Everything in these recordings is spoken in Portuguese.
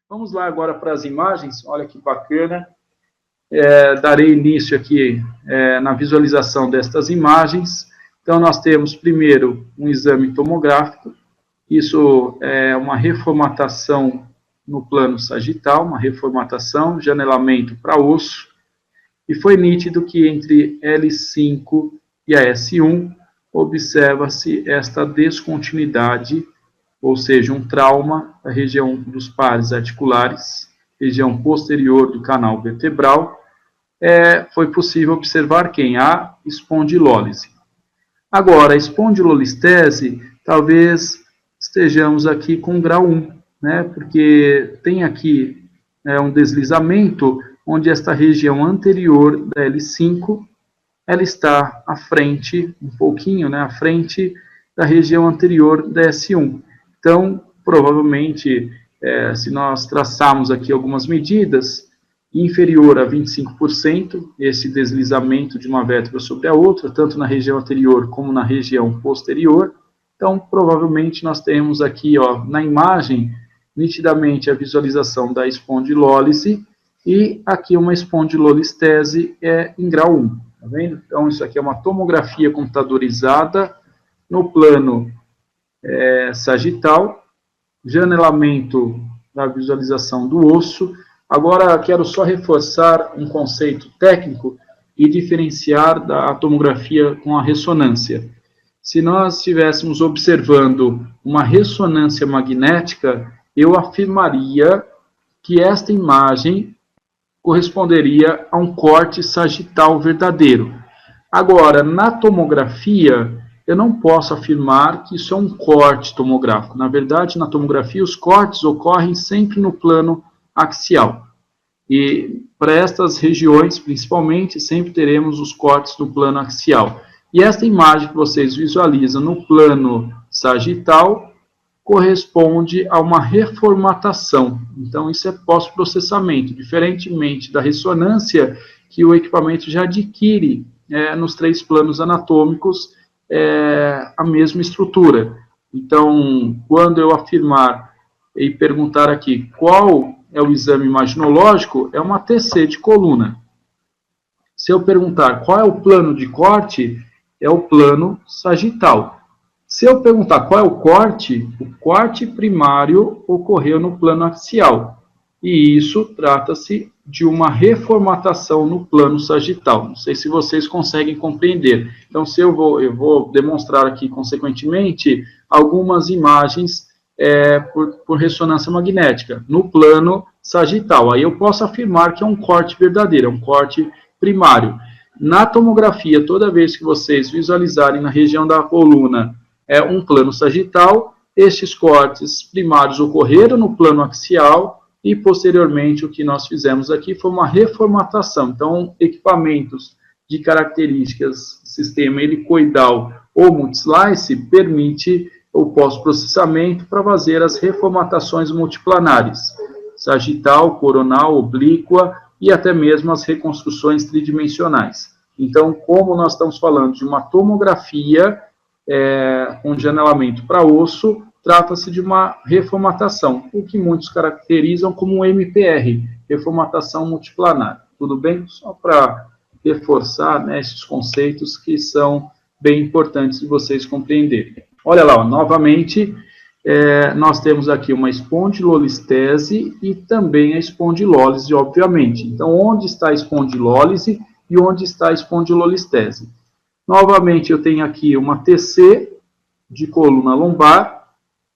Vamos lá agora para as imagens, olha que bacana. Darei início aqui na visualização destas imagens. Então, nós temos primeiro um exame tomográfico, isso é uma reformatação no plano sagital, uma reformatação, janelamento para osso, e foi nítido que entre L5 e a S1 observa-se esta descontinuidade, ou seja, um trauma da região dos pares articulares, região posterior do canal vertebral. Foi possível observar quem? A espondilólise. Agora, a espondilolistese, talvez estejamos aqui com grau 1, né? Porque tem aqui um deslizamento onde esta região anterior da L5, ela está à frente, um pouquinho, né, à frente da região anterior da S1. Então, provavelmente, se nós traçarmos aqui algumas medidas, inferior a 25%, esse deslizamento de uma vértebra sobre a outra, tanto na região anterior como na região posterior. Então, provavelmente, nós temos aqui, ó, na imagem, nitidamente a visualização da espondilólise, e aqui uma espondilolistese em grau 1, tá vendo? Então, isso aqui é uma tomografia computadorizada no plano sagital, janelamento da visualização do osso. Agora, quero só reforçar um conceito técnico e diferenciar da tomografia com a ressonância. Se nós estivéssemos observando uma ressonância magnética, eu afirmaria que esta imagem corresponderia a um corte sagital verdadeiro. Agora, na tomografia, eu não posso afirmar que isso é um corte tomográfico. Na verdade, na tomografia, os cortes ocorrem sempre no plano axial. E para estas regiões, principalmente, sempre teremos os cortes no plano axial. E esta imagem que vocês visualizam no plano sagital corresponde a uma reformatação. Então, isso é pós-processamento, diferentemente da ressonância, que o equipamento já adquire nos 3 planos anatômicos a mesma estrutura. Então, quando eu afirmar e perguntar aqui qual é o exame imaginológico, é uma TC de coluna. Se eu perguntar qual é o plano de corte, é o plano sagital. Se eu perguntar qual é o corte primário ocorreu no plano axial. E isso trata-se de uma reformatação no plano sagital. Não sei se vocês conseguem compreender. Então, eu vou demonstrar aqui, consequentemente, algumas imagens por ressonância magnética no plano sagital. Aí eu posso afirmar que é um corte verdadeiro, é um corte primário. Na tomografia, toda vez que vocês visualizarem na região da coluna um plano sagital, estes cortes primários ocorreram no plano axial e, posteriormente, o que nós fizemos aqui foi uma reformatação. Então, equipamentos de características sistema helicoidal ou multislice permite o pós-processamento para fazer as reformatações multiplanares, sagital, coronal, oblíqua e até mesmo as reconstruções tridimensionais. Então, como nós estamos falando de uma tomografia com janelamento para osso, trata-se de uma reformatação, o que muitos caracterizam como um MPR, reformatação multiplanar. Tudo bem? Só para reforçar, né, esses conceitos que são bem importantes de vocês compreenderem. Olha lá, ó, novamente, nós temos aqui uma espondilolistese e também a espondilólise, obviamente. Então, onde está a espondilólise e onde está a espondilolistese? Novamente, eu tenho aqui uma TC de coluna lombar.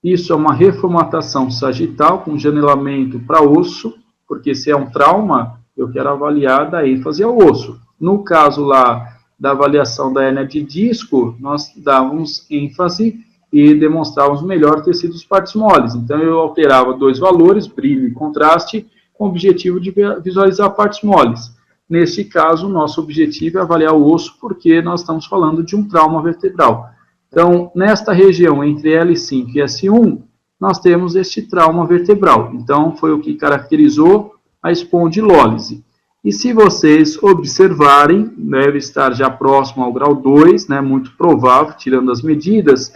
Isso é uma reformatação sagital com janelamento para osso, porque se é um trauma, eu quero avaliar da ênfase ao osso. No caso lá da avaliação da hérnia de disco, nós dávamos ênfase e demonstrávamos melhor tecidos partes moles. Então, eu alterava 2 valores, brilho e contraste, com o objetivo de visualizar partes moles. Neste caso, o nosso objetivo é avaliar o osso, porque nós estamos falando de um trauma vertebral. Então, nesta região entre L5 e S1, nós temos este trauma vertebral. Então, foi o que caracterizou a espondilólise. E se vocês observarem, deve estar já próximo ao grau 2, né, muito provável, tirando as medidas,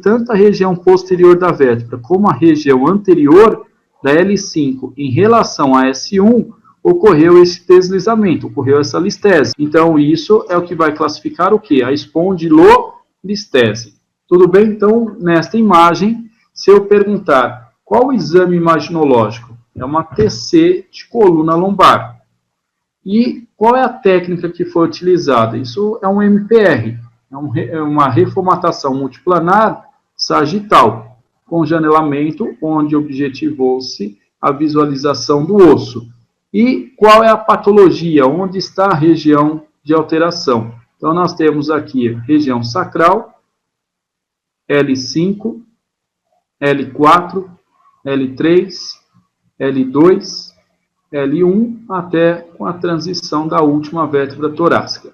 tanto a região posterior da vértebra como a região anterior da L5 em relação a S1, ocorreu esse deslizamento, ocorreu essa listese. Então, isso é o que vai classificar o quê? A espondilolistese. Tudo bem? Então, nesta imagem, se eu perguntar qual o exame imaginológico? É uma TC de coluna lombar. E qual é a técnica que foi utilizada? Isso é um MPR, é uma reformatação multiplanar sagital, com janelamento, onde objetivou-se a visualização do osso. E qual é a patologia? Onde está a região de alteração? Então, nós temos aqui a região sacral, L5, L4, L3, L2, L1, até com a transição da última vértebra torácica.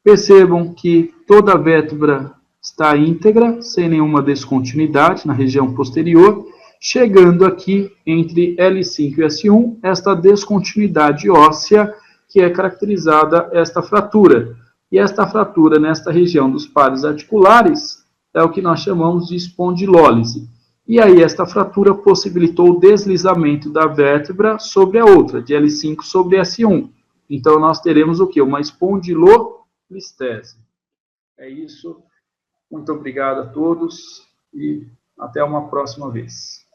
Percebam que toda a vértebra está íntegra, sem nenhuma descontinuidade na região posterior, chegando aqui entre L5 e S1, esta descontinuidade óssea que é caracterizada esta fratura. E esta fratura nesta região dos pares articulares é o que nós chamamos de espondilólise. E aí esta fratura possibilitou o deslizamento da vértebra sobre a outra, de L5 sobre S1. Então nós teremos o quê? Uma espondilolistese. É isso. Muito obrigado a todos e até uma próxima vez.